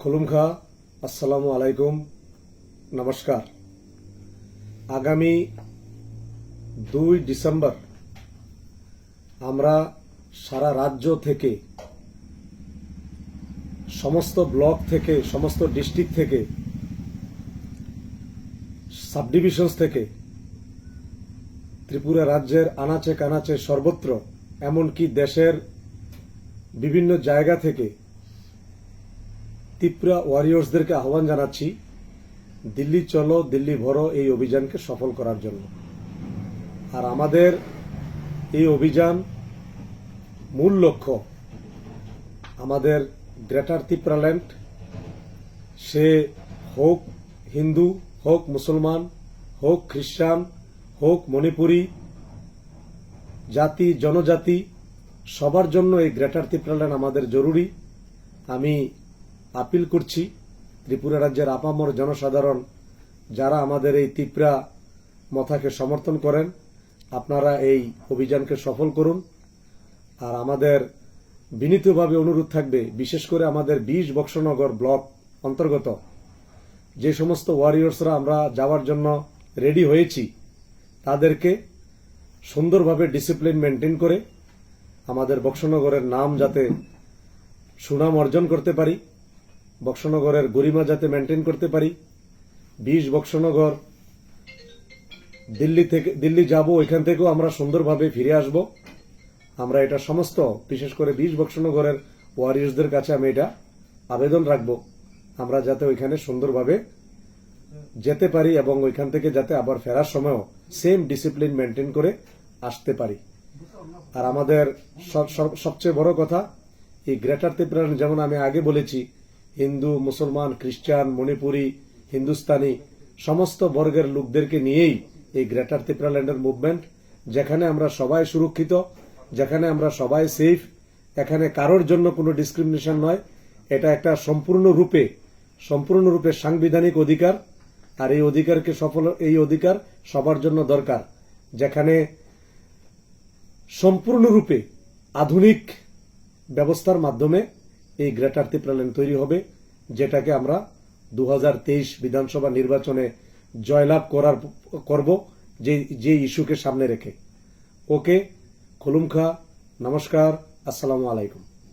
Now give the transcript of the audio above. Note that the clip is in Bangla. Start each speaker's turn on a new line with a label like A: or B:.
A: খুলুমখা আসসালামু আলাইকুম নমস্কার। আগামী 2 ডিসেম্বর আমরা সারা রাজ্য থেকে, সমস্ত ব্লক থেকে, সমস্ত ডিস্ট্রিক্ট থেকে, সাব ডিভিশনস থেকে, ত্রিপুরা রাজ্যের আনাচে কানাচে সর্বত্র, এমনকি দেশের বিভিন্ন জায়গা থেকে ত্রিপুরা ওয়ারিয়র্সদেরকে আহ্বান জানাচ্ছি দিল্লি চলো দিল্লি ভরো এই অভিযানকে সফল করার জন্য। আর আমাদের এই অভিযান মূল লক্ষ্য আমাদের গ্রেটার ত্রিপুরাল্যান্ড, সে হোক হিন্দু, হোক মুসলমান, হোক খ্রিস্টান, হোক মণিপুরী, জাতি জনজাতি, সবার জন্য এই গ্রেটার ত্রিপুরাল্যান্ড আমাদের জরুরি। আমি আপিল করছি ত্রিপুরা রাজ্যের আপামর জনসাধারণ যারা আমাদের এই ত্রিপুরা মথাকে সমর্থন করেন, আপনারা এই অভিযানকে সফল করুন। আর আমাদের বিনীতভাবে অনুরোধ থাকবে, বিশেষ করে আমাদের 20 বক্সনগর ব্লক অন্তর্গত যে সমস্ত ওয়ারিয়র্সরা আমরা যাওয়ার জন্য রেডি হয়েছি, তাদেরকে সুন্দরভাবে ডিসিপ্লিন মেনটেন করে আমাদের বক্সনগরের নাম যাতে সুনাম অর্জন করতে পারি, বক্সনগরের গরিমা যাতে মেনটেন করতে পারি। 20 বক্সনগর দিল্লি যাব, ওইখান থেকেও আমরা সুন্দরভাবে ফিরে আসব। আমরা এটা সমস্ত, বিশেষ করে 20 বক্সনগরের ওয়ারিয়র্সদের কাছে আমি এটা আবেদন রাখব, আমরা যাতে ওইখানে সুন্দরভাবে যেতে পারি এবং ওইখান থেকে যাতে আবার ফেরার সময়ও সেম ডিসিপ্লিন মেনটেন করে আসতে পারি। আর আমাদের সবচেয়ে বড় কথা, এই গ্রেটার ত্রিপুরাল্যান্ড, যেমন আমি আগে বলেছি, হিন্দু, মুসলমান, খ্রিস্টান, মণিপুরী, হিন্দুস্তানি, সমস্ত বর্গের লোকদেরকে নিয়েই এই গ্রেটার ত্রিপুরাল্যান্ডের মুভমেন্ট, যেখানে আমরা সবাই সুরক্ষিত, যেখানে আমরা সবাই সেফ, এখানে কারোর জন্য কোনো ডিসক্রিমিনেশন নয়। এটা একটা সম্পূর্ণরূপে সাংবিধানিক অধিকার। আর এই অধিকারকে এই অধিকার সবার জন্য দরকার, যেখানে সম্পূর্ণরূপে আধুনিক ব্যবস্থার মাধ্যমে এই গ্রেটার ত্রিপুরাল্যান্ড তৈরি হবে, যেটাকে আমরা 2023 বিধানসভা নির্বাচনে জয়লাভ করব, যে ইস্যুকে সামনে রেখে। ওকে, খুলুমখা, নমস্কার, আসসালামু আলাইকুম।